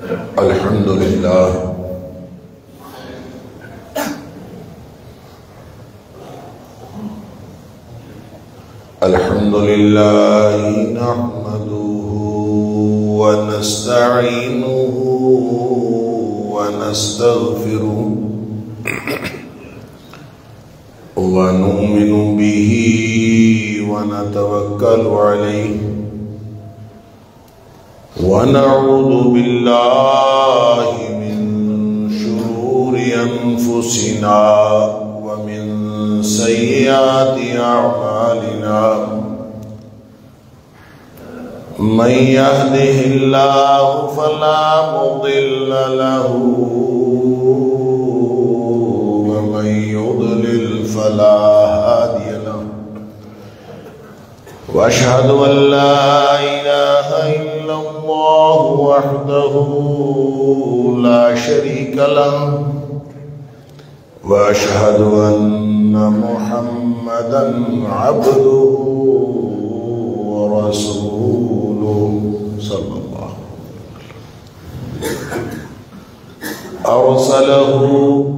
الحمد لله الحمد لله نحمده ونستعينه ونستغفره ونؤمن به ونتوكل عليه ونعوذ بالله من شرور أنفسنا ومن سيئات أعمالنا من يهده الله فلا مضل له ومن يضلل فلا هادي له وأشهد أن لا إله إلا الله وحده لا شريك له وأشهد أن محمدًا عبده ورسوله صلى الله عليه وسلم أرسله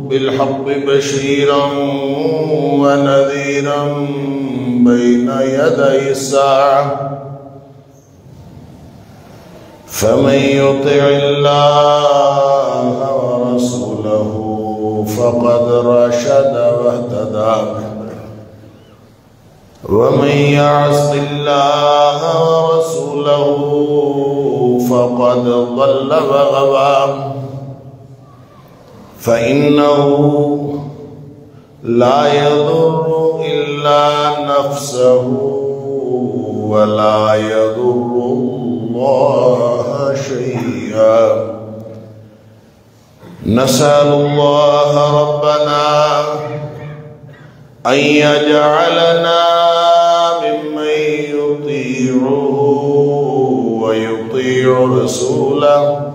بالحق بشيرا ونذيرا بين يدي الساعة فمن يطع الله ورسوله فقد رشد واهتدى ومن يعص الله ورسوله فقد ضل وغوى فإنه لا يضر إلا نفسه ولا يضر الله شيئا نسأل الله ربنا أن يجعلنا ممن يطيعه ويطيع رسوله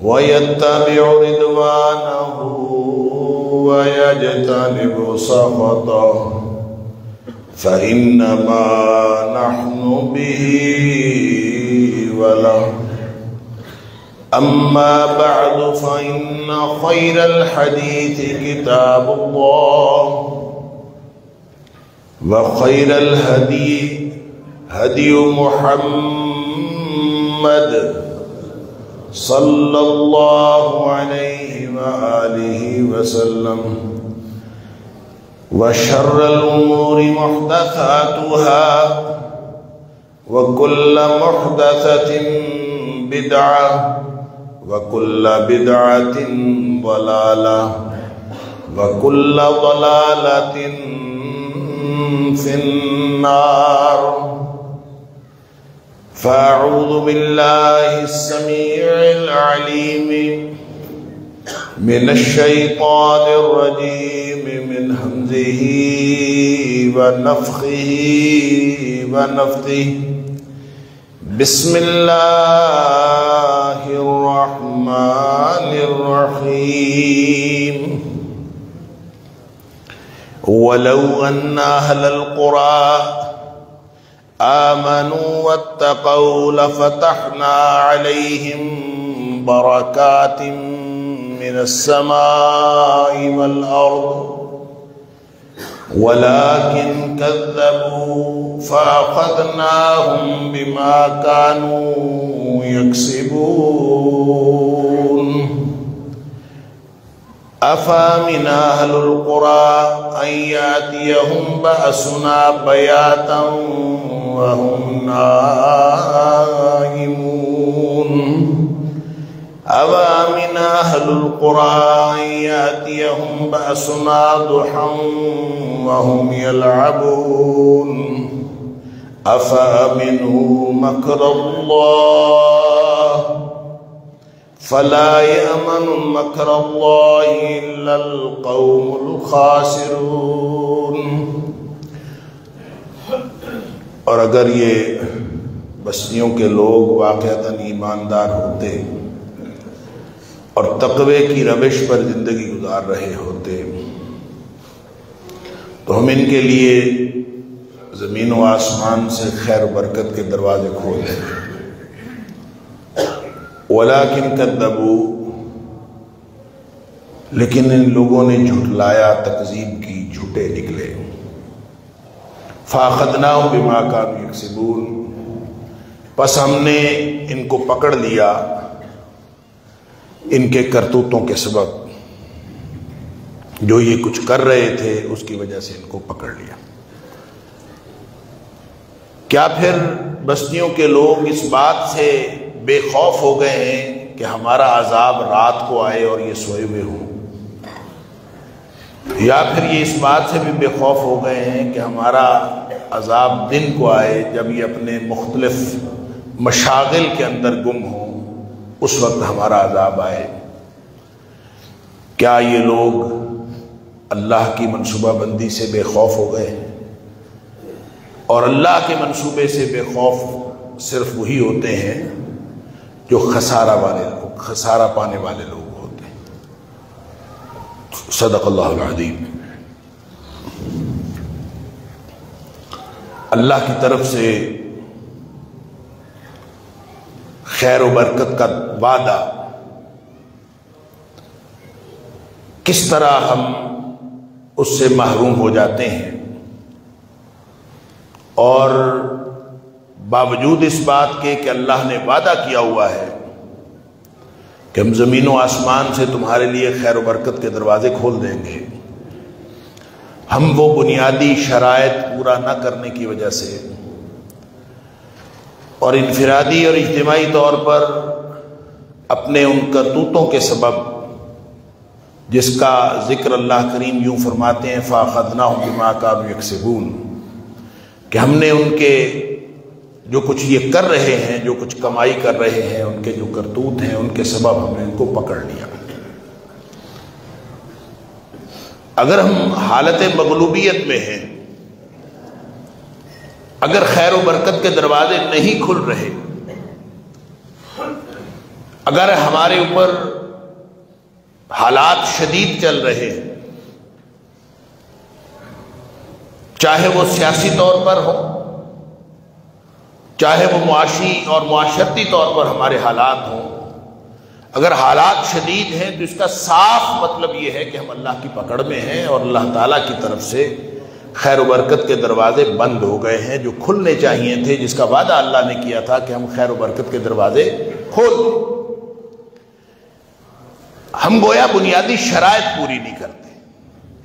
ويتبع رضوانه ويجتنب سخطه فإنما نحن به وله أما بعد فإن خير الحديث كتاب الله وخير الهدي هدي محمد صلى الله عليه وآله وسلم وشر الأمور محدثاتها وكل محدثة بدعة وكل بدعة ضلالة وكل ضلالة في النار فأعوذ بالله السميع العليم من الشيطان الرجيم من همزه ونفخه ونفثه بسم الله الرحمن الرحيم ولو أن أهل القرى آمنوا واتقوا لفتحنا عليهم بركات من السماء والأرض ولكن كذبوا فأخذناهم بما كانوا يكسبون أفامن أهل القرى أن يأتيهم بأسنا بياتا وهم نائمون أفامن أهل القرى أن يأتيهم بأسنا ضحى وهم يلعبون أفأمنوا مكر الله فلا يأمن مكر الله إلا القوم الخاسرون اور اگر یہ بستیوں کے لوگ واقعتاً ایماندار ہوتے اور تقوی کی روش پر زندگی گزار رہے ہوتے تو ہم ان کے لیے زمین و آسمان سے خیر و برکت کے دروازے کھول دیں وَلَٰكِنْ كَذَّبُوا، لیکن ان لوگوں نے جھٹلایا، تکذیب کی، جھوٹے نکلے۔ فَأَخَذْنَاهُمْ بِمَا كَانُوا يَكْسِبُونَ، پس ہم نے ان کو پکڑ لیا ان کے کرتوتوں کے سبب، جو یہ کچھ کر رہے تھے اس کی وجہ سے ان کو پکڑ لیا۔ کیا پھر بستیوں کے لوگ اس بات سے بے خوف ہو گئے ہیں کہ ہمارا عذاب رات کو آئے اور یہ سوئے ہوئے ہوں؟ یا پھر یہ اس بات سے بھی بے خوف ہو گئے ہیں کہ ہمارا عذاب دن کو آئے جب یہ اپنے مختلف مشاغل کے اندر گم ہوں، اس وقت ہمارا عذاب آئے؟ کیا یہ لوگ اللہ کی منصوبہ بندی سے بے خوف ہو گئے ہیں؟ اور اللہ کے منصوبے سے بے خوف صرف وہی ہوتے ہیں جو خسارہ پانے والے لوگ ہوتے ہیں۔ صدق اللہ العظیم۔ اللہ کی طرف سے خیر و برکت کا وعدہ، کس طرح ہم اس سے محروم ہو جاتے ہیں، اور باوجود اس بات کے کہ اللہ نے وعدہ کیا ہوا ہے کہ ہم زمین و آسمان سے تمہارے لیے خیر و برکت کے دروازے کھول دیں گے، ہم وہ بنیادی شرائط پورا نہ کرنے کی وجہ سے اور انفرادی اور اجتماعی طور پر اپنے ان کرتوتوں کے سبب، جس کا ذکر اللہ کریم یوں فرماتے ہیں فَأَخَذْنَاهُمْ بِمَا كَانُوا يَكْسِبُونَ، کہ ہم نے ان کے جو کچھ یہ کر رہے ہیں، جو کچھ کمائی کر رہے ہیں، ان کے جو کرتوت ہیں، ان کے سبب ہم نے ان کو پکڑ لیا۔ اگر ہم حالت مغلوبیت میں ہیں، اگر خیر و برکت کے دروازے نہیں کھل رہے، اگر ہمارے اوپر حالات شدید چل رہے ہیں، چاہے وہ سیاسی طور پر ہو، چاہے وہ معاشی اور معاشرتی طور پر ہمارے حالات ہوں، اگر حالات شدید ہیں تو اس کا صاف مطلب یہ ہے کہ ہم اللہ کی پکڑ میں ہیں اور اللہ تعالیٰ کی طرف سے خیر و برکت کے دروازے بند ہو گئے ہیں، جو کھلنے چاہیے تھے، جس کا وعدہ اللہ نے کیا تھا کہ ہم خیر و برکت کے دروازے کھول دیں۔ ہم گویا بنیادی شرائط پوری نہیں کرتے،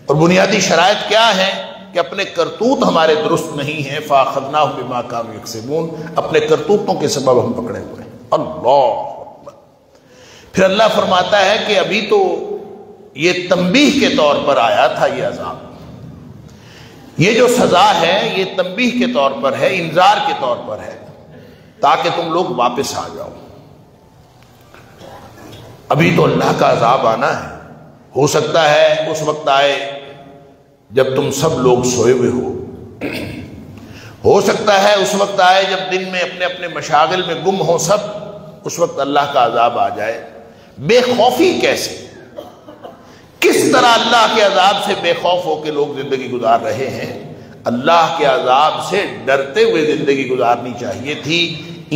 اور بنیادی شرائط کیا ہے کہ اپنے کرتوت ہمارے درست نہیں ہیں۔ فَأَخَذْنَاهُمْ بِمَا كَانُوا يَكْسِبُونَ، اپنے کرتوتوں کے سبب ہم پکڑے ہوئے ہیں۔ اللہ اکبر۔ پھر اللہ فرماتا ہے کہ ابھی تو یہ تنبیہ کے طور پر آیا تھا یہ عذاب، یہ جو سزا ہے یہ تنبیہ کے طور پر ہے، انذار کے طور پر ہے، تاکہ تم لوگ واپس آ جاؤ۔ ابھی تو اللہ کا عذاب آنا ہے، ہو سکتا ہے اس وقت آئے جب تم سب لوگ سوئے ہوئے ہو سکتا ہے اس وقت آئے جب دن میں اپنے اپنے مشاغل میں گم ہو سب، اس وقت اللہ کا عذاب آ جائے۔ بے خوفی کیسے، کس طرح اللہ کے عذاب سے بے خوف ہو کے لوگ زندگی گزار رہے ہیں؟ اللہ کے عذاب سے ڈرتے ہوئے زندگی گزارنی چاہیے تھی،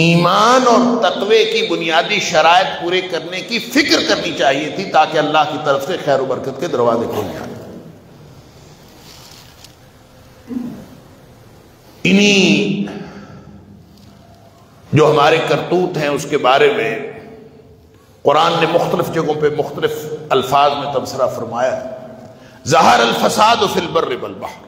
ایمان اور تقوی کی بنیادی شرائط پورے کرنے کی فکر کرنی چاہیے تھی، تاکہ اللہ کی طرف سے خیر و برکت کے دروازے کھول جائیں۔ انہی جو ہمارے کرتوت ہیں اس کے بارے میں قرآن نے مختلف جگہوں پہ مختلف الفاظ میں تبصرہ فرمایا۔ ظہر الفساد فی البر والبحر،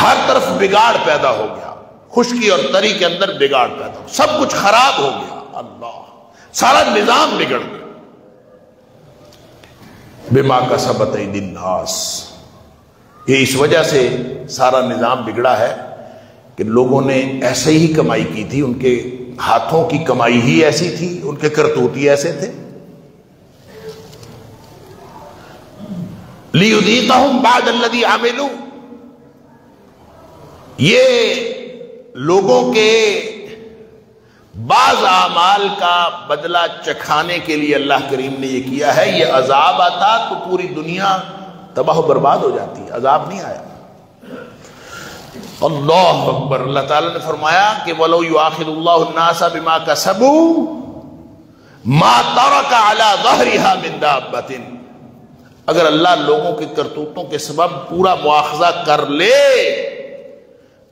ہر طرف بگاڑ پیدا ہو گیا، خشکی اور تری کے اندر بگاڑ پیدا ہو، سب کچھ خراب ہو گیا، اللہ سارا نظام بگڑ گیا۔ بما کسبت ایدی الناس، یہ اس وجہ سے سارا نظام بگڑا ہے کہ لوگوں نے ایسے ہی کمائی کی تھی، ان کے ہاتھوں کی کمائی ہی ایسی تھی، ان کے کرتوت ہی ایسے تھے۔ لِيُذِيقَهُمْ بَعْدَ الَّذِي عَمِلُوا، یہ لوگوں کے بعض اعمال کا بدلہ چکھانے کے لیے اللہ کریم نے یہ کیا ہے۔ یہ عذاب آتا تو پوری دنیا تباہ و برباد ہو جاتی، عذاب نہیں آیا۔ اللہ اکبر. اللہ تعالیٰ نے فرمایا کہ وَلَوْ يُؤَاخِذُ اللَّهُ النَّاسَ بِمَا كَسَبُوا مَا تَرَكَ عَلَى ظَهْرِهَا مِن دَابَّةٍ. اگر اللہ لوگوں کی کرتوتوں کے سبب پورا مواخذہ کر لے،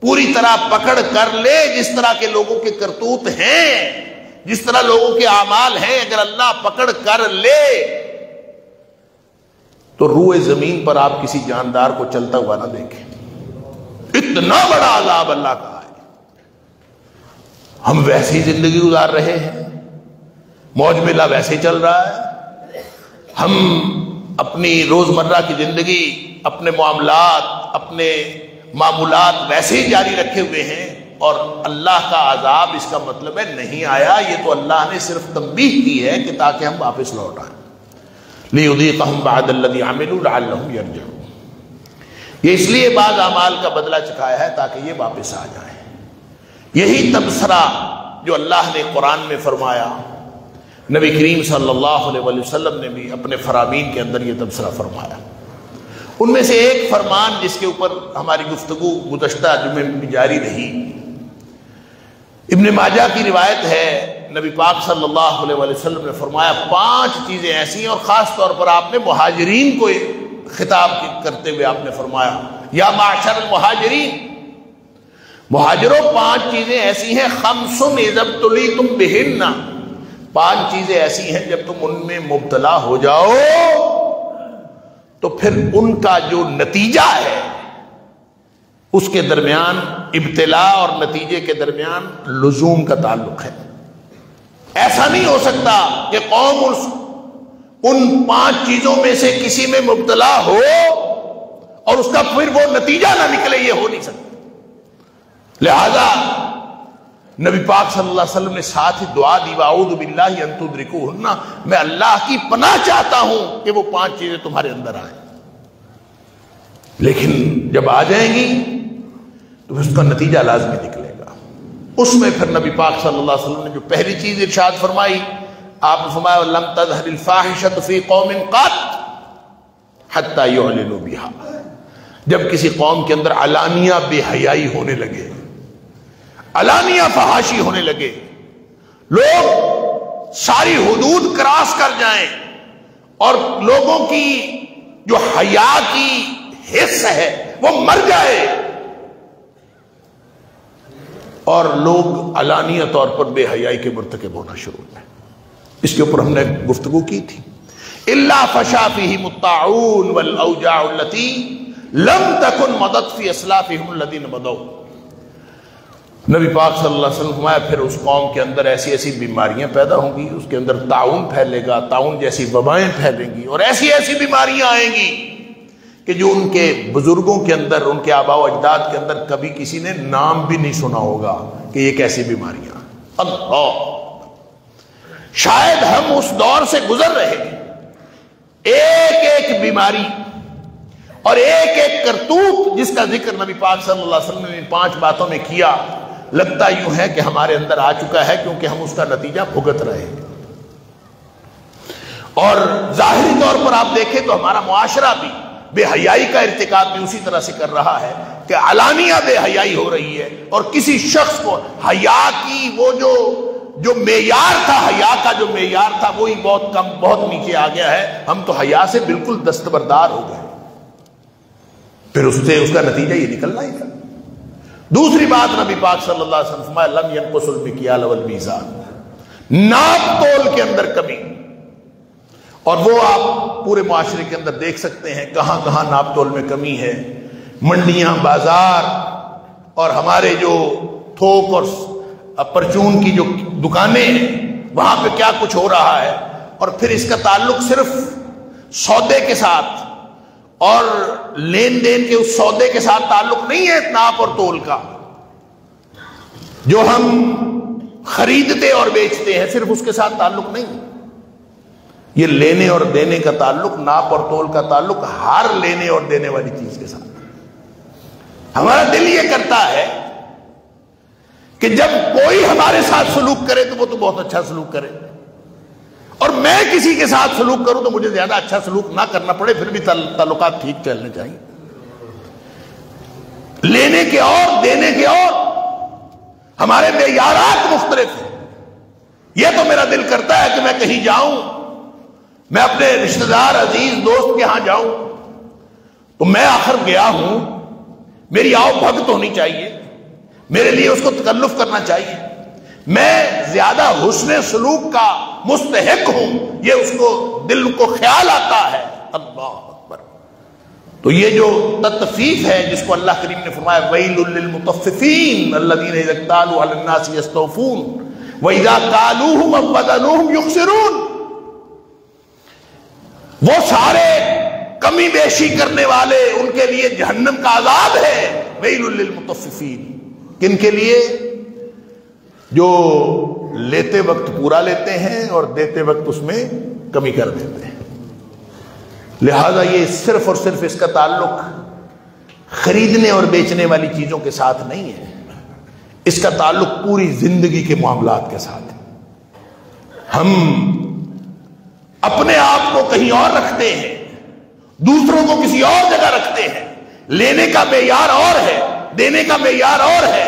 پوری طرح پکڑ کر لے، جس طرح کے لوگوں کے کرتوت ہیں، جس طرح لوگوں کے اعمال ہیں، اگر اللہ پکڑ کر لے تو روئے زمین پر آپ کسی جاندار کو چلتا ہوا نہ دیکھیں. اتنا بڑا عذاب اللہ کا ہے. ہم ویسی زندگی گزار رہے ہیں، موج میلہ ویسے چل رہا ہے، ہم اپنی روزمرہ کی زندگی، اپنے معاملات، اپنے معمولات ویسے ہی جاری رکھے ہوئے ہیں، اور اللہ کا عذاب اس کا مطلب ہے نہیں آیا. یہ تو اللہ نے صرف تنبیہ کی ہے کہ تاکہ ہم واپس لوٹ آئیں. لِيُذِيقَهُمْ بَعْدَ الَّذِي عَمِلُوا لَعَلَّهُمْ يَرْجِعُونَ. یہ اس لیے بعض اعمال کا بدلہ چکایا ہے تاکہ یہ واپس آ جائیں. یہی تبصرہ جو اللہ نے قرآن میں فرمایا، نبی کریم صلی اللہ علیہ وسلم نے بھی اپنے فرامین کے اندر یہ تبصرہ فرمایا. ان میں سے ایک فرمان جس کے اوپر ہماری گفتگو گزشتہ جمعے میں جاری رہی، ابن ماجہ کی روایت ہے، نبی پاک صلی اللہ علیہ وسلم نے فرمایا 5 چیزیں ایسی ہیں، اور خاص طور پر آپ نے مہاجرین کو خطاب کرتے ہوئے آپ نے فرمایا یا معشر المہاجرین، مہاجروں 5 چیزیں ایسی ہیں، خمس اذا ابتلیتم بہن، 5 چیزیں ایسی ہیں جب تم ان میں مبتلا ہو جاؤ تو پھر ان کا جو نتیجہ ہے اس کے درمیان، ابتلا اور نتیجے کے درمیان لزوم کا تعلق ہے. ایسا نہیں ہو سکتا کہ قوم ان 5 چیزوں میں سے کسی میں مبتلا ہو اور اس کا پھر وہ نتیجہ نہ نکلے، یہ ہو نہیں سکتا. لہذا نبی پاک صلی اللہ علیہ وسلم نے ساتھ ہی دعا دی، وَأَعُوذُ بِاللَّهِ أَن تُدْرِكُوهُنَّ، میں اللہ کی پناہ چاہتا ہوں کہ وہ 5 چیزیں تمہارے اندر آئیں. لیکن جب آ جائیں گی تو اس کا نتیجہ لازمی نکلے گا. اس میں پھر نبی پاک صلی اللہ علیہ وسلم نے جو پہلی چیز ارشاد فرمائی، آپ نے فرمایا لَمْ تَظْهَرِ الْفَاحِشَةُ فِي قَوْمٍ قَطْ حَتَّى يُعْلِنُوا بِهَا. جب کسی قوم کے اندر علانیہ بے حیائی ہونے لگے، علانیہ فحاشی ہونے لگے، لوگ ساری حدود کراس کر جائیں اور لوگوں کی جو حیا کی حص ہے وہ مر جائے، اور لوگ علانیہ طور پر بے حیائی کے مرتکب ہونا شروع ہو جائیں. اس کے اوپر ہم نے گفتگو کی تھی. إِلَّا فَشَا فِيهِمُ الطَّاعُونُ وَالْأَوْجَاعُ الَّتِي لَمْ تَكُنْ مَضَتْ فِي أَسْلَافِهِمُ الَّذِينَ مَضَوْا. نبی پاک صلی اللہ علیہ وسلم فرمایا پھر اس قوم کے اندر ایسی ایسی بیماریاں پیدا ہوں گی، اس کے اندر طاعون پھیلے گا، طاعون جیسی وبائیں پھیلیں گی، اور ایسی ایسی بیماریاں آئیں گی کہ جو ان کے بزرگوں کے اندر، ان کے آباء و اجداد کے اندر کبھی کسی نے نام بھی نہیں سنا ہوگا کہ یہ کیسی بیماریاں. اللہ، شاید ہم اس دور سے گزر رہے ہیں، ایک ایک بیماری اور ایک ایک کرتوت جس کا ذکر نبی پاک صلی اللہ علیہ وسلم نے 5 باتوں میں کیا، لگتا یوں ہے کہ ہمارے اندر آ چکا ہے، کیونکہ ہم اس کا نتیجہ بھگت رہے ہیں. اور ظاہری طور پر آپ دیکھیں تو ہمارا معاشرہ بھی بے حیائی کا ارتکاب بھی اسی طرح سے کر رہا ہے کہ علانیہ بے حیائی ہو رہی ہے، اور کسی شخص کو حیا کی وہ جو معیار تھا، حیا کا جو معیار تھا وہی بہت کم، بہت نیچے آ گیا ہے. ہم تو حیا سے بالکل دستبردار ہو گئے، پھر اس کا نتیجہ یہ نکلنا ہی تھا. دوسری بات نبی پاک صلی اللہ علیہ وسلم فرمایا لم ينقص المكيال والميزان، ناپ تول کے اندر کمی. اور وہ آپ پورے معاشرے کے اندر دیکھ سکتے ہیں کہاں کہاں ناپ تول میں کمی ہے. منڈیاں، بازار، اور ہمارے جو تھوک اور پرچون کی جو دکانیں ہیں وہاں پہ کیا کچھ ہو رہا ہے. اور پھر اس کا تعلق صرف سودے کے ساتھ اور لین دین کے اس سودے کے ساتھ تعلق نہیں ہے ناپ اور تول کا. جو ہم خریدتے اور بیچتے ہیں صرف اس کے ساتھ تعلق نہیں، یہ لینے اور دینے کا تعلق، ناپ اور تول کا تعلق ہر لینے اور دینے والی چیز کے ساتھ. ہمارا دل یہ کرتا ہے کہ جب کوئی ہمارے ساتھ سلوک کرے تو وہ تو بہت اچھا سلوک کرے، اور میں کسی کے ساتھ سلوک کروں تو مجھے زیادہ اچھا سلوک نہ کرنا پڑے، پھر بھی تعلقات ٹھیک چلنے چاہیے. لینے کے اور دینے کے اور، ہمارے معیارات مختلف ہیں۔ یہ تو میرا دل کرتا ہے کہ میں کہیں جاؤں، میں اپنے رشتہ دار عزیز دوست کے ہاں جاؤں تو میں آخر گیا ہوں، میری آؤ بھگت ہونی چاہیے، میرے لیے اس کو تکلف کرنا چاہیے، میں زیادہ حسن سلوک کا مستحق ہوں، یہ اس کو دل کو خیال آتا ہے۔ اللہ اکبر۔ تو یہ جو تطفیف ہے جس کو اللہ کریم نے فرمایا ویل للمطففین الذین اذا اکتالوا علی الناس یستوفون واذا کالوہم او وزنوہم یخسرون، وہ سارے کمی بیشی کرنے والے ان کے لیے جہنم کا عذاب ہے۔ ویل للمطففین، کن کے لیے؟ جو لیتے وقت پورا لیتے ہیں اور دیتے وقت اس میں کمی کر دیتے ہیں۔ لہذا یہ صرف اور صرف اس کا تعلق خریدنے اور بیچنے والی چیزوں کے ساتھ نہیں ہے، اس کا تعلق پوری زندگی کے معاملات کے ساتھ ہے۔ ہم اپنے آپ کو کہیں اور رکھتے ہیں، دوسروں کو کسی اور جگہ رکھتے ہیں، لینے کا معیار اور ہے، دینے کا معیار اور ہے۔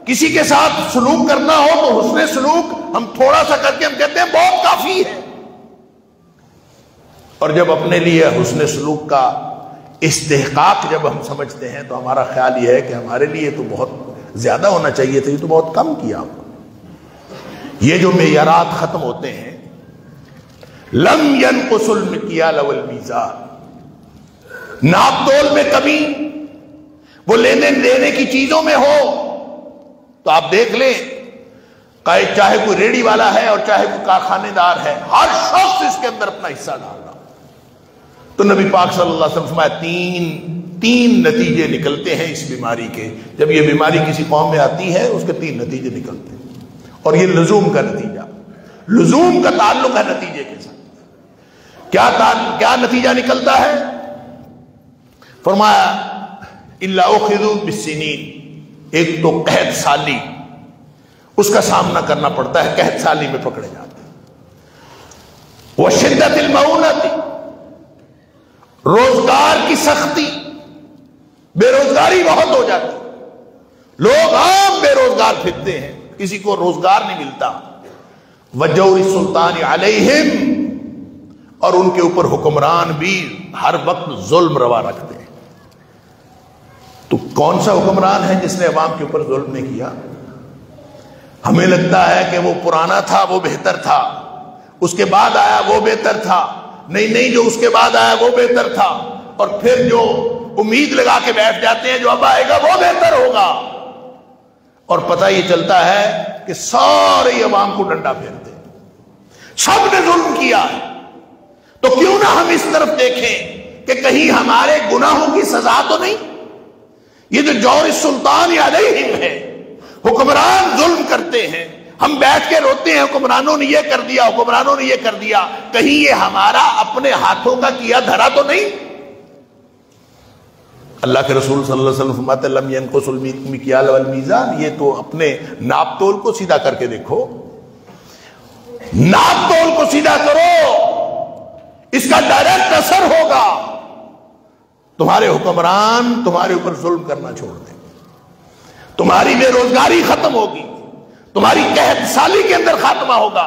کسی کے ساتھ سلوک کرنا ہو تو حسن سلوک ہم تھوڑا سا کر کے ہم کہتے ہیں بہت کافی ہے، اور جب اپنے لیے حسن سلوک کا استحقاق جب ہم سمجھتے ہیں تو ہمارا خیال یہ ہے کہ ہمارے لیے تو بہت زیادہ ہونا چاہیے تھا، یہ تو بہت کم کیا۔ یہ جو معیارات ختم ہوتے ہیں، لم ينقص المکیال والمیزان، ناپ تول میں کمی وہ لینے دینے کی چیزوں میں ہو تو آپ دیکھ لیں، چاہے کوئی ریڑی والا ہے اور چاہے کوئی کارخانے دار ہے، ہر شخص اس کے اندر اپنا حصہ ڈال رہا۔ تو نبی پاک صلی اللہ علیہ وسلم فرمایا تین نتیجے نکلتے ہیں اس بیماری کے، جب یہ بیماری کسی قوم میں آتی ہے اس کے 3 نتیجے نکلتے ہیں، اور یہ لزوم کا نتیجہ، لزوم کا تعلق ہے نتیجے کے ساتھ۔ کیا نتیجہ نکلتا ہے؟ فرمایا الا اخذوا بالسنین، ایک تو قحط سالی، اس کا سامنا کرنا پڑتا ہے، قحط سالی میں پکڑے جاتے ہیں۔ وشدت المعونۃ، روزگار کی سختی، بے روزگاری بہت ہو جاتی، لوگ عام بے روزگار پھرتے ہیں، کسی کو روزگار نہیں ملتا۔ وجور السلطان علیہم، اور ان کے اوپر حکمران بھی ہر وقت ظلم روا رکھتے ہیں۔ تو کون سا حکمران ہے جس نے عوام کے اوپر ظلم نہیں کیا؟ ہمیں لگتا ہے کہ وہ پرانا تھا وہ بہتر تھا، اس کے بعد آیا وہ بہتر تھا، نہیں جو اس کے بعد آیا وہ بہتر تھا، اور پھر جو امید لگا کے بیٹھ جاتے ہیں جو اب آئے گا وہ بہتر ہوگا، اور پتہ یہ چلتا ہے کہ سارے عوام کو ڈنڈا پھیرتے ہیں، سب نے ظلم کیا ہے۔ تو کیوں نہ ہم اس طرف دیکھیں کہ کہیں ہمارے گناہوں کی سزا تو نہیں؟ یہ جو جور السلطان علیہم ہے، حکمران ظلم کرتے ہیں، ہم بیٹھ کے روتے ہیں حکمرانوں نے یہ کر دیا، حکمرانوں نے یہ کر دیا، کہیں یہ ہمارا اپنے ہاتھوں کا کیا دھرا تو نہیں؟ اللہ کے رسول صلی اللہ علیہ وسلم فرماتے لم ينقص المکیال والمیزان، یہ تو اپنے ناپ تول کو سیدھا کر کے دیکھو، ناپ تول کو سیدھا کرو، اس کا ڈائریکٹ اثر ہوگا، تمہارے حکمران تمہارے اوپر ظلم کرنا چھوڑ دیں، تمہاری بے روزگاری ختم ہوگی، تمہاری قحط سالی کے اندر خاتمہ ہوگا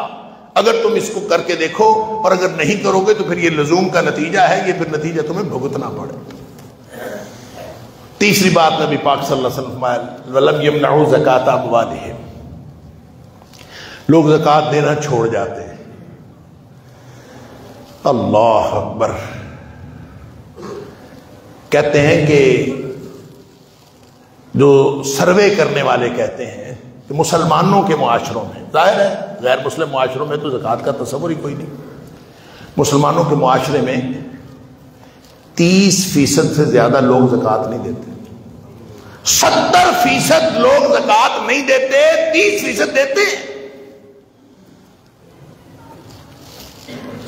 اگر تم اس کو کر کے دیکھو، اور اگر نہیں کرو گے تو پھر یہ لزوم کا نتیجہ ہے، یہ پھر نتیجہ تمہیں بھگتنا پڑے۔ تیسری بات نبی پاک صلی اللہ علیہ وسلم فرمایا وَلَمْ يَمْنَعُوا زَكَاةَ أَمْوَالِهِمْ، لوگ زکوٰۃ دینا چھوڑ جاتے ہیں۔ اللہ اکبر۔ کہتے ہیں کہ جو سروے کرنے والے کہتے ہیں کہ مسلمانوں کے معاشروں میں، ظاہر ہے غیر مسلم معاشروں میں تو زکوٰۃ کا تصور ہی کوئی نہیں، مسلمانوں کے معاشرے میں 30% سے زیادہ لوگ زکوٰۃ نہیں دیتے، 70% لوگ زکوٰۃ نہیں دیتے، 30% دیتے ہیں۔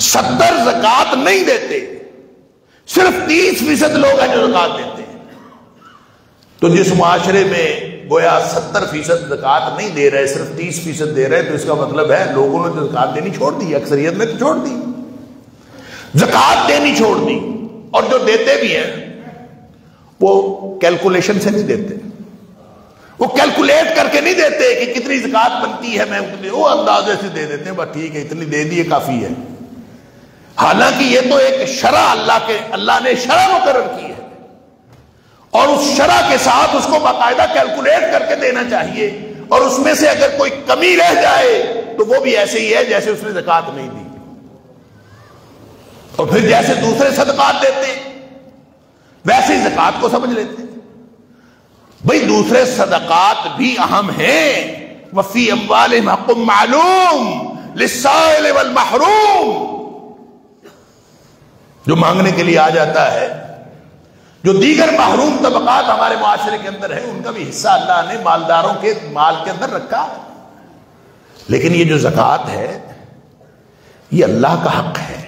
70 زکوٰۃ نہیں دیتے، صرف 30% لوگ ہیں جو زکوٰۃ دیتے ہیں۔ تو جس معاشرے میں گویا 70% زکوٰۃ نہیں دے رہے، صرف 30% دے رہے، تو اس کا مطلب ہے لوگوں نے تو زکوٰۃ دینی چھوڑ دی، اکثریت نے تو چھوڑ دی، زکوٰۃ دینی چھوڑ دی، اور جو دیتے بھی ہیں وہ کیلکولیشن سے نہیں دیتے، وہ کیلکولیٹ کر کے نہیں دیتے کہ کتنی زکوٰۃ بنتی ہے، میں اتنی، وہ اندازے سے دے دیتے ہیں، بس ٹھیک ہے اتنی دے دیے کافی ہے. حالانکہ یہ تو ایک شرع اللہ نے شرع مقرر کی ہے، اور اس شرع کے ساتھ اس کو باقاعدہ کیلکولیٹ کر کے دینا چاہیے، اور اس میں سے اگر کوئی کمی رہ جائے تو وہ بھی ایسے ہی ہے جیسے اس نے زکوٰۃ نہیں دی. اور پھر جیسے دوسرے صدقات دیتے ویسے ہی زکوٰۃ کو سمجھ لیتے. بھئی دوسرے صدقات بھی اہم ہیں، وفی اموالہم حق معلوم للسائل والمحروم. جو مانگنے کے لیے آ جاتا ہے، جو دیگر محروم طبقات ہمارے معاشرے کے اندر ہیں، ان کا بھی حصہ اللہ نے مالداروں کے مال کے اندر رکھا ہے. لیکن یہ جو زکوٰۃ ہے یہ اللہ کا حق ہے،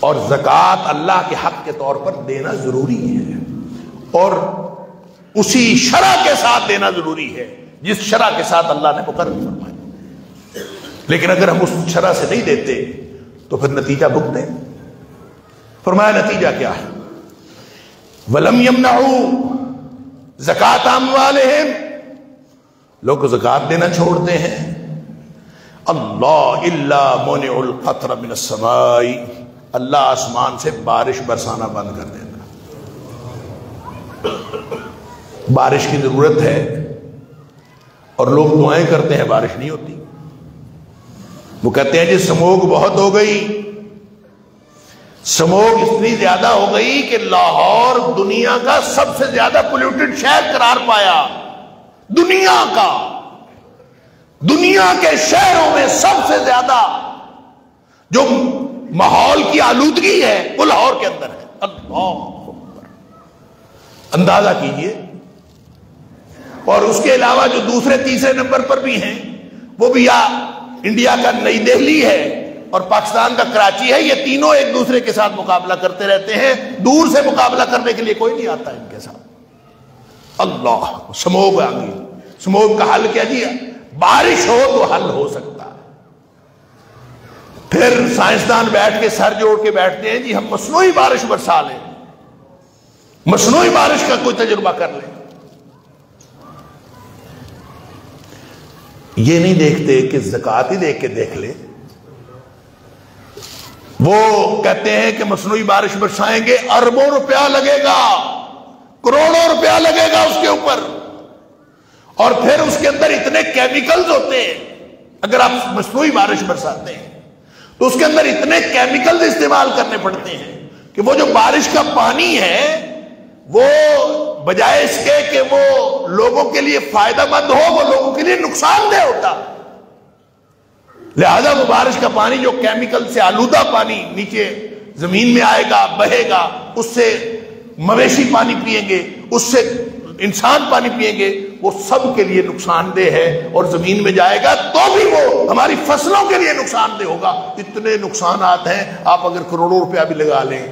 اور زکوٰۃ اللہ کے حق کے طور پر دینا ضروری ہے، اور اسی شرع کے ساتھ دینا ضروری ہے جس شرع کے ساتھ اللہ نے مقرر فرمایا. لیکن اگر ہم اس شرع سے نہیں دیتے تو پھر نتیجہ بھگتیں. فرمایا نتیجہ کیا ہے؟ وَلَمْ يَمْنَعُوا زَكَاةَ أَمْوَالِهِمْ، لوگ زکوٰۃ دینا چھوڑتے ہیں. اللہ إِلَّا مُنِعُ الْقَطْرَ مِنَ السَّمَاءِ، اللہ آسمان سے بارش برسانا بند کر دینا. بارش کی ضرورت ہے اور لوگ دعائیں کرتے ہیں، بارش نہیں ہوتی. وہ کہتے ہیں جی سموگ بہت ہو گئی، سموگ اتنی زیادہ ہو گئی کہ لاہور دنیا کا سب سے زیادہ پولیوٹڈ شہر قرار پایا. دنیا کے شہروں میں سب سے زیادہ جو ماحول کی آلودگی ہے وہ لاہور کے اندر ہے. اللہ اکبر، اندازہ کیجئے. اور اس کے علاوہ جو دوسرے تیسرے نمبر پر بھی ہیں وہ بھی یا انڈیا کا نئی دہلی ہے اور پاکستان کا کراچی ہے. یہ تینوں ایک دوسرے کے ساتھ مقابلہ کرتے رہتے ہیں، دور سے مقابلہ کرنے کے لیے کوئی نہیں آتا ان کے ساتھ. اللہ، سموگ آ گئی. سموگ کا حل کیا جی؟ بارش ہو تو حل ہو سکتا ہے. پھر سائنسدان بیٹھ کے سر جوڑ کے بیٹھتے ہیں جی ہم مصنوعی بارش برسا لیں، مصنوعی بارش کا کوئی تجربہ کر لیں. یہ نہیں دیکھتے کہ زکوٰۃ ہی دیکھ کے دیکھ لے. وہ کہتے ہیں کہ مصنوعی بارش برسائیں گے، اربوں روپیہ لگے گا، کروڑوں روپیہ لگے گا اس کے اوپر، اور پھر اس کے اندر اتنے کیمیکلز ہوتے ہیں. اگر آپ مصنوعی بارش برساتے ہیں تو اس کے اندر اتنے کیمیکلز استعمال کرنے پڑتے ہیں کہ وہ جو بارش کا پانی ہے وہ بجائے اس کے کہ وہ لوگوں کے لیے فائدہ مند ہو، وہ لوگوں کے لیے نقصان دہ ہوتا. لہذا وہ بارش کا پانی جو کیمیکل سے آلودہ پانی نیچے زمین میں آئے گا، بہے گا، اس سے مویشی پانی پیئیں گے، اس سے انسان پانی پیئیں گے، وہ سب کے لیے نقصان دہ ہے. اور زمین میں جائے گا تو بھی وہ ہماری فصلوں کے لیے نقصان دہ ہوگا. اتنے نقصانات ہیں. آپ اگر کروڑوں روپیہ بھی لگا لیں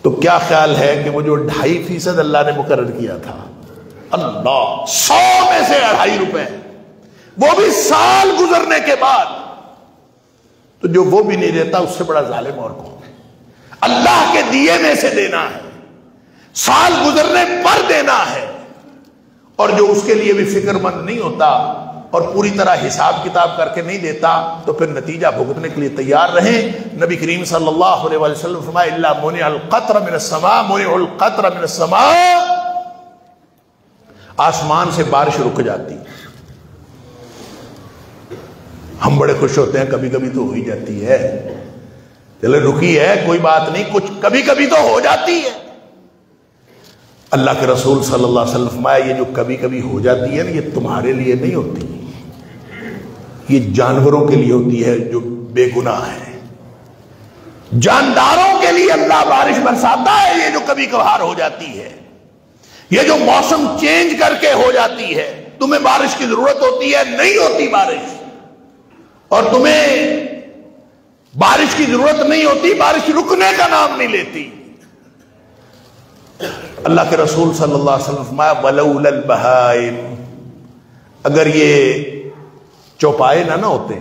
تو کیا خیال ہے کہ وہ جو 2.5% اللہ نے مقرر کیا تھا، اللہ 100 میں سے 2.5 روپے، وہ بھی سال گزرنے کے بعد، تو جو وہ بھی نہیں دیتا اس سے بڑا ظالم اور کون ہے؟ اللہ کے دیے میں سے دینا ہے، سال گزرنے پر دینا ہے. اور جو اس کے لیے بھی فکر مند نہیں ہوتا اور پوری طرح حساب کتاب کر کے نہیں دیتا تو پھر نتیجہ بھگتنے کے لیے تیار رہیں. نبی کریم صلی اللہ علیہ وسلم فرمایا الا منع القطر من السماء، منع القطر من السماء، آسمان سے بارش رک جاتی. ہم بڑے خوش ہوتے ہیں کبھی کبھی تو ہو ہی جاتی ہے، چلے رکی ہے کوئی بات نہیں، کچھ کبھی کبھی تو ہو جاتی ہے. اللہ کے رسول صلی اللہ علیہ وسلم فرمایا یہ جو کبھی کبھی ہو جاتی ہے نا، یہ تمہارے لیے نہیں ہوتی، یہ جانوروں کے لیے ہوتی ہے جو بے گناہ ہے. جانداروں کے لیے اللہ بارش برساتا ہے. یہ جو کبھی کبھار ہو جاتی ہے، یہ جو موسم چینج کر کے ہو جاتی ہے، تمہیں بارش کی ضرورت ہوتی ہے، نہیں ہوتی بارش، اور تمہیں بارش کی ضرورت نہیں ہوتی، بارش رکنے کا نام نہیں لیتی. اللہ کے رسول صلی اللہ علیہ وسلم فرمایا ولولا البہائم، اگر یہ چوپائے نہ ہوتے،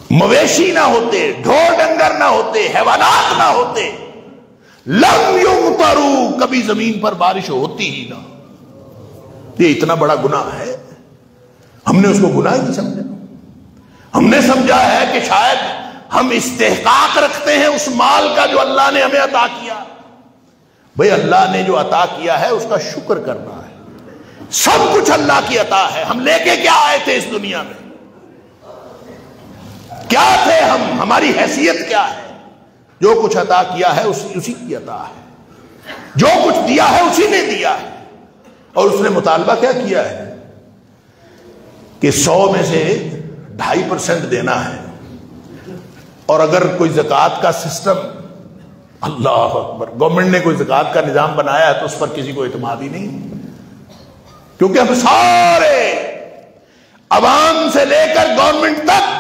مویشی نہ ہوتے، ڈھور ڈنگر نہ ہوتے، حیوانات نہ ہوتے، لم یمطروا، کبھی زمین پر بارش ہوتی ہی نہ۔ یہ اتنا بڑا گناہ ہے، ہم نے اس کو گناہ ہی نہیں سمجھا۔ ہم نے سمجھا ہے کہ شاید ہم استحقاق رکھتے ہیں اس مال کا جو اللہ نے ہمیں عطا کیا۔ بھئی اللہ نے جو عطا کیا ہے اس کا شکر کرنا ہے، سب کچھ اللہ کی عطا ہے۔ ہم لے کے کیا آئے تھے اس دنیا میں؟ کیا تھے ہم؟ ہماری حیثیت کیا ہے؟ جو کچھ عطا کیا ہے اسی کی عطا ہے، جو کچھ دیا ہے اسی نے دیا ہے۔ اور اس نے مطالبہ کیا کیا ہے کہ 100 میں سے 2.5% دینا ہے، اور اگر کوئی زکوٰۃ کا سسٹم، اللہ اکبر، گورنمنٹ نے کوئی زکوٰۃ کا نظام بنایا ہے تو اس پر کسی کو اعتماد ہی نہیں، کیونکہ ہم سارے عوام سے لے کر گورنمنٹ تک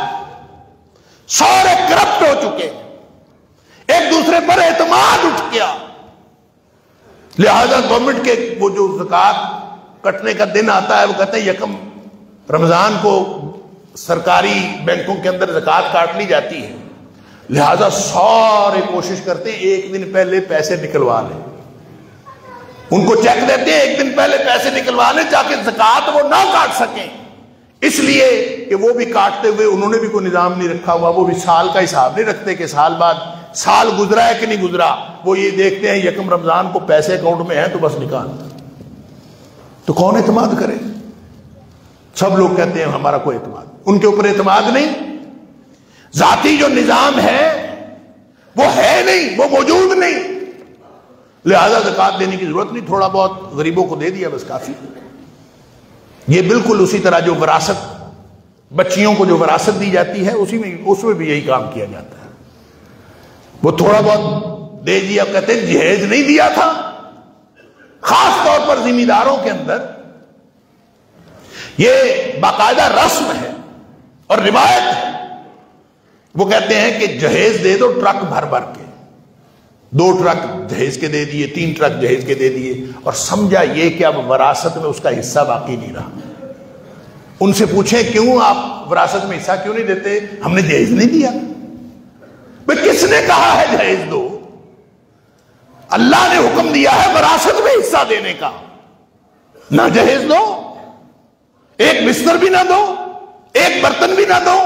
سارے کرپٹ ہو چکے، ایک دوسرے پر اعتماد اٹھ گیا۔ لہذا گورنمنٹ کے وہ جو زکوٰۃ کٹنے کا دن آتا ہے، وہ کہتے ہیں 1 رمضان کو سرکاری بینکوں کے اندر زکوٰۃ کاٹ لی جاتی ہے، لہذا سارے کوشش کرتے ہیں 1 دن پہلے پیسے نکلوا لیں، ان کو چیک دیتے ہیں 1 دن پہلے پیسے نکلوا لیں تاکہ زکوٰۃ وہ نہ کاٹ سکیں، اس لیے کہ وہ بھی کاٹتے ہوئے انہوں نے بھی کوئی نظام نہیں رکھا ہوا، وہ بھی سال کا حساب نہیں رکھتے کہ سال بعد سال گزرا ہے کہ نہیں گزرا، وہ یہ دیکھتے ہیں 1 رمضان کو پیسے اکاؤنٹ میں ہیں تو بس نکال۔ تو کون اعتماد کرے؟ سب لوگ کہتے ہیں ہمارا کوئی اعتماد، ان کے اوپر اعتماد نہیں، ذاتی جو نظام ہے وہ ہے نہیں، وہ موجود نہیں، لہذا زکوٰۃ دینے کی ضرورت نہیں، تھوڑا بہت غریبوں کو دے دیا بس کافی۔ یہ بالکل اسی طرح جو وراثت، بچیوں کو جو وراثت دی جاتی ہے اس میں بھی یہی کام کیا جاتا ہے، وہ تھوڑا بہت دے دیا، کہتے ہیں جہیز نہیں دیا تھا۔ خاص طور پر ذمہ داروں کے اندر یہ باقاعدہ رسم ہے اور روایت ہے، وہ کہتے ہیں کہ جہیز دے دو ٹرک بھر بھر کے، 2 ٹرک جہیز کے دے دیے، 3 ٹرک جہیز کے دے دیے، اور سمجھا یہ کہ اب وراثت میں اس کا حصہ باقی نہیں رہا۔ ان سے پوچھیں کیوں آپ وراثت میں حصہ کیوں نہیں دیتے؟ ہم نے جہیز نہیں دیا۔ بھئی کس نے کہا ہے جہیز دو؟ اللہ نے حکم دیا ہے وراثت میں حصہ دینے کا، نہ جہیز دو، ایک بستر بھی نہ دو، ایک برتن بھی نہ دو،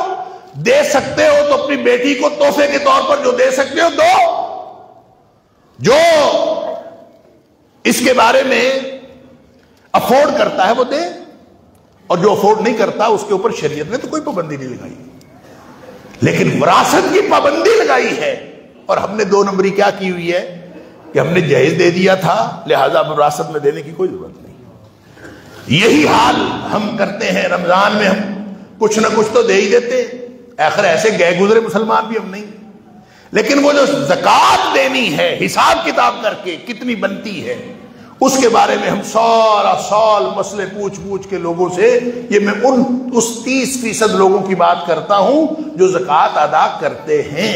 دے سکتے ہو تو اپنی بیٹی کو تحفے کے طور پر جو دے سکتے ہو دو، جو اس کے بارے میں افورڈ کرتا ہے وہ دے، اور جو افورڈ نہیں کرتا اس کے اوپر شریعت نے تو کوئی پابندی نہیں لگائی، لیکن وراثت کی پابندی لگائی ہے۔ اور ہم نے 2 نمبری کیا کی ہوئی ہے کہ ہم نے جہیز دے دیا تھا، لہذا وراثت میں دینے کی کوئی ضرورت نہیں۔ یہی حال ہم کرتے ہیں، رمضان میں ہم کچھ نہ کچھ تو دے ہی دیتے، آخر ایسے گئے گزرے مسلمان بھی ہم نہیں، لیکن وہ جو زکوٰۃ دینی ہے حساب کتاب کر کے کتنی بنتی ہے، اس کے بارے میں ہم سارا سال مسئلے پوچھ کے لوگوں سے، یہ میں اس 30% لوگوں کی بات کرتا ہوں جو زکوٰۃ ادا کرتے ہیں،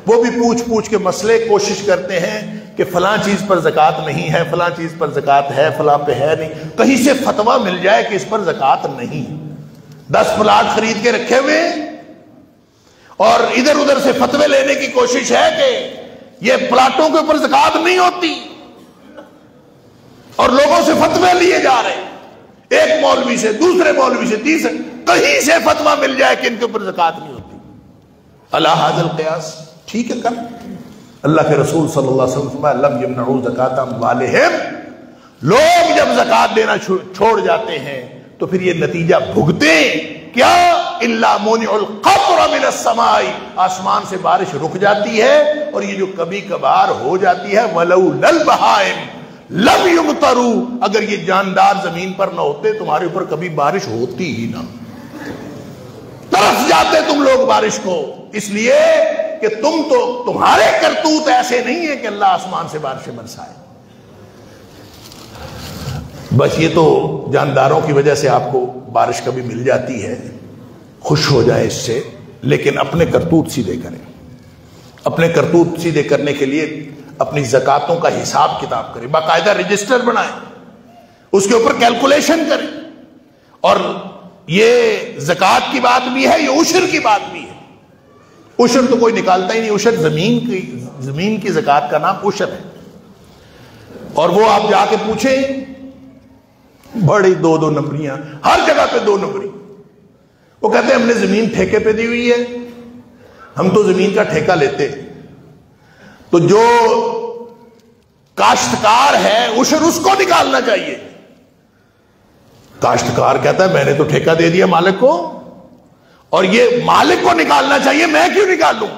وہ بھی پوچھ کے مسئلے کوشش کرتے ہیں کہ فلاں چیز پر زکوٰۃ نہیں ہے، فلاں چیز پر زکوٰۃ ہے، فلاں پہ ہے نہیں، کہیں سے فتویٰ مل جائے کہ اس پر زکوٰۃ نہیں۔ 10 پلاٹ خرید کے رکھے ہوئے اور ادھر ادھر سے فتوے لینے کی کوشش ہے کہ یہ پلاٹوں کے اوپر زکوٰۃ نہیں ہوتی، اور لوگوں سے فتوے لیے جا رہے ہیں، ایک مولوی سے، دوسرے مولوی سے، تیسرے، کہیں سے فتویٰ مل جائے کہ ان کے اوپر زکوٰۃ نہیں ہوتی۔ اللہ ھذا القیاس، ٹھیک ہے کر۔ اللہ کے رسول صلی اللہ علیہ وسلم لم یمنعوا زکاۃ اموالہم، لوگ جب زکوٰۃ دینا چھوڑ جاتے ہیں تو پھر یہ نتیجہ بھگتے کیا؟ الا مونع القطر من السماء، آسمان سے بارش رک جاتی ہے، اور یہ جو کبھی کبھار ہو جاتی ہے ولولا البہائم لم یمطروا، اگر یہ جاندار زمین پر نہ ہوتے تمہارے اوپر کبھی بارش ہوتی ہی نہ، ترس جاتے تم لوگ بارش کو، اس لیے کہ تمہارے کرتوت ایسے نہیں ہیں کہ اللہ آسمان سے بارشیں برسائے۔ بس یہ تو جانداروں کی وجہ سے آپ کو بارش کبھی مل جاتی ہے، خوش ہو جائے اس سے، لیکن اپنے کرتوت سیدھے کریں۔ اپنے کرتوت سیدھے کرنے کے لیے اپنی زکاتوں کا حساب کتاب کریں، باقاعدہ رجسٹر بنائیں، اس کے اوپر کیلکولیشن کریں، اور یہ زکات کی بات بھی ہے، یہ عشر کی بات بھی ہے۔ عشر تو کوئی نکالتا ہی نہیں. عشر زمین کی زکوٰۃ کا نام عشر ہے. اور وہ آپ جا کے پوچھیں بڑی 2 نمبریاں ہر جگہ پہ 2 نمبری. وہ کہتے ہیں ہم نے زمین ٹھیکے پہ دی ہوئی ہے, ہم تو زمین کا ٹھیکہ لیتے. تو جو کاشتکار ہے عشر اس کو نکالنا چاہیے. کاشتکار کہتا ہے میں نے تو ٹھیکہ دے دیا مالک کو, اور یہ مالک کو نکالنا چاہیے, میں کیوں نکالوں؟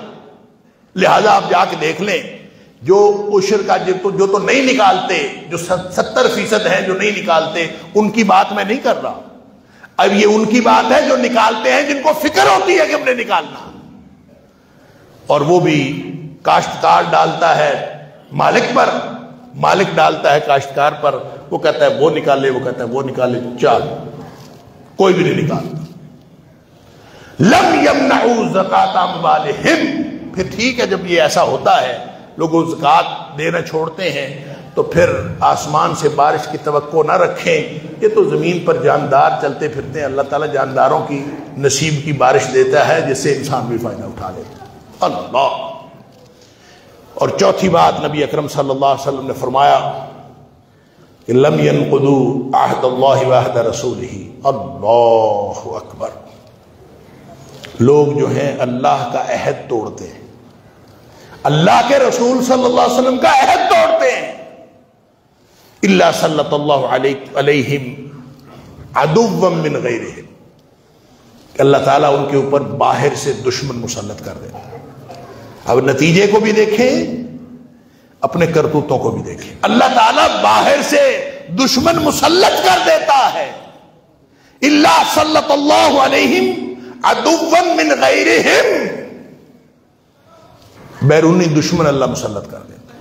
لہذا آپ جا کے دیکھ لیں جو عشر کا جو تو نہیں نکالتے, جو 70% ہیں جو نہیں نکالتے, ان کی بات میں نہیں کر رہا. اب یہ ان کی بات ہے جو نکالتے ہیں, جن کو فکر ہوتی ہے کہ ہم نے نکالنا. اور وہ بھی کاشتکار ڈالتا ہے مالک پر, مالک ڈالتا ہے کاشتکار پر. وہ کہتا ہے وہ نکالے, وہ کہتا ہے وہ نکالے, چل کوئی بھی نہیں نکالتا. لم یمنعوا زکاۃ اموالہم. پھر ٹھیک ہے, جب یہ ایسا ہوتا ہے لوگ زکوٰۃ دینا چھوڑتے ہیں تو پھر آسمان سے بارش کی توقع نہ رکھیں. یہ تو زمین پر جاندار چلتے پھرتے ہیں, اللہ تعالیٰ جانداروں کی نصیب کی بارش دیتا ہے جس سے انسان بھی فائدہ اٹھا لیتا ہے. اللہ. اور چوتھی بات نبی اکرم صلی اللہ علیہ وسلم نے فرمایا کہ لم ينقضوا عہد اللہ وعہد رسولہ. اللہ اکبر. لوگ جو ہیں اللہ کا عہد توڑتے ہیں, اللہ کے رسول صلی اللہ علیہ وسلم کا عہد توڑتے ہیں. الا سلط اللہ علیہم عدوا من غیرہم. کہ اللہ تعالیٰ ان کے اوپر باہر سے دشمن مسلط کر دیتا ہے. اب نتیجے کو بھی دیکھیں, اپنے کرتوتوں کو بھی دیکھیں. اللہ تعالیٰ باہر سے دشمن مسلط کر دیتا ہے. الا سلط اللہ علیہم عدوا من غیرہم. بیرونی دشمن اللہ مسلط کر دیتا ہے.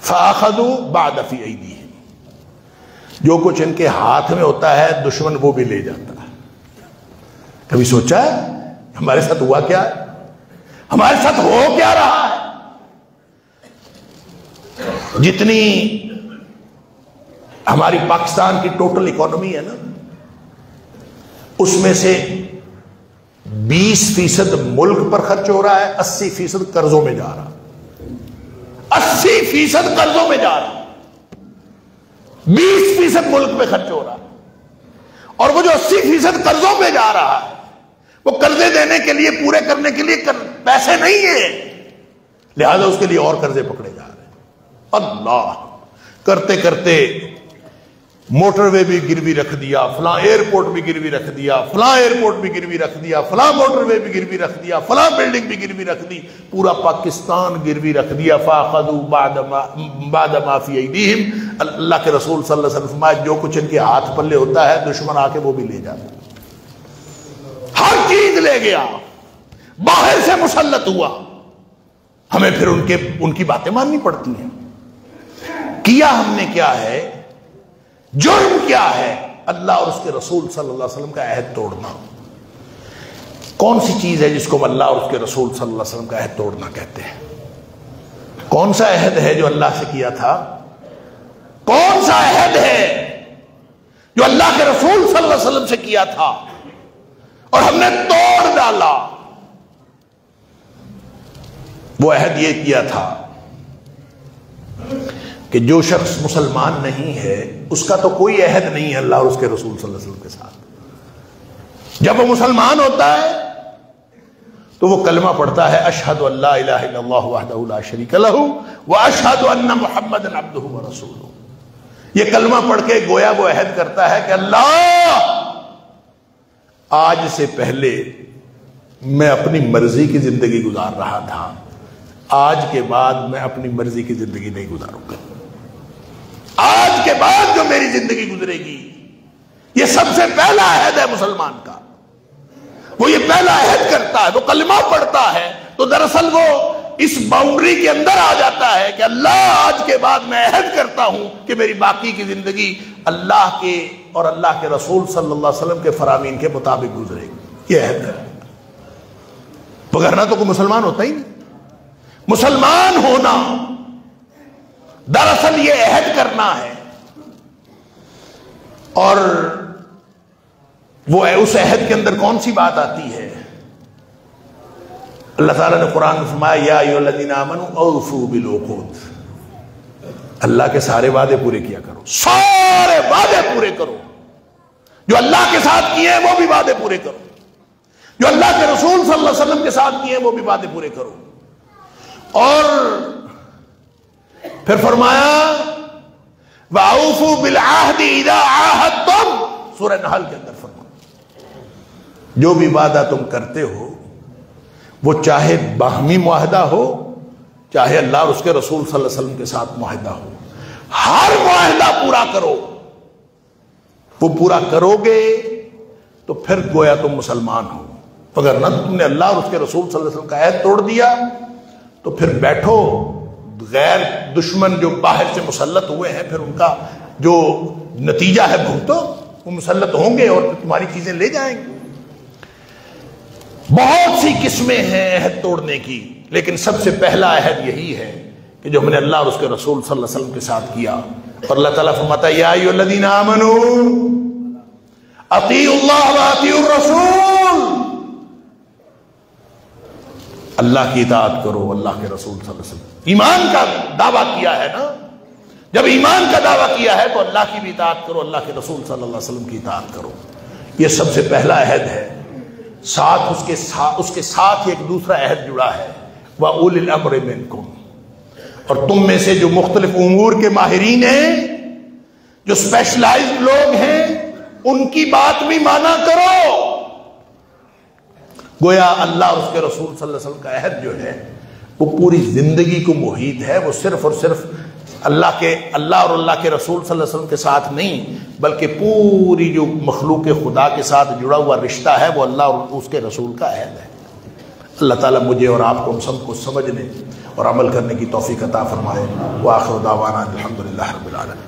فاخذوا بعد فی ایدیہم. جو کچھ ان کے ہاتھ میں ہوتا ہے دشمن وہ بھی لے جاتا ہے. کبھی سوچا ہے ہمارے ساتھ ہوا کیا ہے, ہمارے ساتھ ہو کیا رہا ہے؟ جتنی ہماری پاکستان کی ٹوٹل اکانومی ہے نا, اس میں سے 20% ملک پر خرچ ہو رہا ہے, 80% قرضوں میں جا رہا ہے. 80% قرضوں میں جا رہا ہے, 20% ملک میں خرچ ہو رہا ہے. اور وہ جو 80% قرضوں میں جا رہا ہے وہ قرضے دینے کے لیے, پورے کرنے کے لیے پیسے نہیں ہیں, لہذا اس کے لیے اور قرضے پکڑے جا رہے ہیں. اللہ. کرتے کرتے موٹر وے بھی گروی رکھ دیا, فلاں ایئرپورٹ بھی گروی رکھ دیا, فلاں ایئرپورٹ بھی گروی رکھ دیا, فلاں موٹر وے بھی گروی رکھ دیا, فلاں بلڈنگ بھی گروی رکھ دی, پورا پاکستان گروی رکھ دیا. فَأَخَذُوا بَعْدَ مَا فِي أَيْدِيهِمْ. اللہ کے رسول صلی اللہ علیہ وسلم فرمایا جو کچھ ان کے ہاتھ پلے ہوتا ہے دشمن آ کے وہ بھی لے جاتا ہے. ہر چیز لے گیا, باہر سے مسلط ہوا. ہمیں پھر ان کی باتیں ماننی پڑتی ہیں. کیا ہم نے کیا ہے, جرم کیا ہے؟ اللہ اور اس کے رسول صلی اللہ علیہ وسلم کا عہد توڑنا. کون سی چیز ہے جس کو اللہ اور اس کے رسول صلی اللہ علیہ وسلم کا عہد توڑنا کہتے ہیں؟ کون سا عہد ہے جو اللہ سے کیا تھا؟ کون سا عہد ہے جو اللہ کے رسول صلی اللہ علیہ وسلم سے کیا تھا اور ہم نے توڑ ڈالا؟ وہ عہد یہ کیا تھا کہ جو شخص مسلمان نہیں ہے اس کا تو کوئی عہد نہیں ہے اللہ اور اس کے رسول صلی اللہ علیہ وسلم کے ساتھ. جب وہ مسلمان ہوتا ہے تو وہ کلمہ پڑھتا ہے اشہد ان لا الہ الا اللہ وحدہ لا شریک لہ واشہد ان محمدا عبدہ ورسولہ. یہ کلمہ پڑھ کے گویا وہ عہد کرتا ہے کہ اللہ آج سے پہلے میں اپنی مرضی کی زندگی گزار رہا تھا, آج کے بعد میں اپنی مرضی کی زندگی نہیں گزاروں گا. آج کے بعد جو میری زندگی گزرے گی یہ سب سے پہلا عہد ہے مسلمان کا. وہ یہ پہلا عہد کرتا ہے, وہ کلمہ پڑھتا ہے تو دراصل وہ اس باؤنڈری کے اندر آ جاتا ہے کہ اللہ آج کے بعد میں عہد کرتا ہوں کہ میری باقی کی زندگی اللہ کے اور اللہ کے رسول صلی اللہ علیہ وسلم کے فرامین کے مطابق گزرے گی. یہ عہد ہے, وگرنہ تو کوئی مسلمان ہوتا ہی نہیں. مسلمان ہونا دراصل یہ عہد کرنا ہے, اور وہ اس عہد کے اندر کون سی بات آتی ہے اللہ تعالیٰ نے قرآن میں فرمایا یا ایھا الذین آمنوا اوفوا بالعقود، اللہ کے سارے وعدے پورے کیا کرو، سارے وعدے پورے کرو، جو اللہ کے ساتھ کیے ہیں وہ بھی وعدے پورے کرو، جو اللہ کے رسول صلی اللہ علیہ وسلم کے ساتھ کیے ہیں وہ بھی وعدے پورے کرو۔ اور پھر فرمایا وَأَوْفُوا بِالْعَهْدِ إِذَا عَاهَدتُّمْ، سورہ نحل کے اندر فرمایا جو بھی وعدہ تم کرتے ہو وہ چاہے باہمی معاہدہ ہو، چاہے اللہ اور اس کے رسول صلی اللہ علیہ وسلم کے ساتھ معاہدہ ہو، ہر معاہدہ پورا کرو۔ وہ پورا کرو گے تو پھر گویا تم مسلمان ہو، اگر نہ تم نے اللہ اور اس کے رسول صلی اللہ علیہ وسلم کا عہد توڑ دیا تو پھر بیٹھو، غیر دشمن جو باہر سے مسلط ہوئے ہیں پھر ان کا جو نتیجہ ہے بھگتو، وہ مسلط ہوں گے اور تمہاری چیزیں لے جائیں گے۔ بہت سی قسمیں ہیں عہد توڑنے کی، لیکن سب سے پہلا عہد یہی ہے کہ جو ہم نے اللہ اور اس کے رسول صلی اللہ علیہ وسلم کے ساتھ کیا۔ اور اللہ تعالیٰ فرماتا ہے یا ایھا الذین آمنوا اطیعوا اللہ واطیعوا الرسول، اللہ کی اطاعت کرو، اللہ کے رسول صلی اللہ علیہ وسلم۔ ایمان کا دعویٰ کیا ہے نا، جب ایمان کا دعویٰ کیا ہے تو اللہ کی بھی اطاعت کرو، اللہ کے رسول صلی اللہ علیہ وسلم کی اطاعت کرو۔ یہ سب سے پہلا عہد ہے۔ ساتھ اس کے ساتھ ایک دوسرا عہد جڑا ہے وَأُولِي الْأَمْرِ مِنْكُمْ، اور تم میں سے جو مختلف امور کے ماہرین ہیں، جو اسپیشلائزڈ لوگ ہیں، ان کی بات بھی مانا کرو۔ گویا اللہ اور اس کے رسول صلی اللہ علیہ وسلم کا عہد جو ہے وہ پوری زندگی کو محیط ہے، وہ صرف اور صرف اللہ اور اللہ کے رسول صلی اللہ علیہ وسلم کے ساتھ نہیں، بلکہ پوری جو مخلوق خدا کے ساتھ جڑا ہوا رشتہ ہے وہ اللہ اور اس کے رسول کا عہد ہے۔ اللہ تعالیٰ مجھے اور آپ کو ہم سب کو سمجھنے اور عمل کرنے کی توفیق عطا فرمائے۔ وآخر دعوانا الحمدللہ رب العالمین۔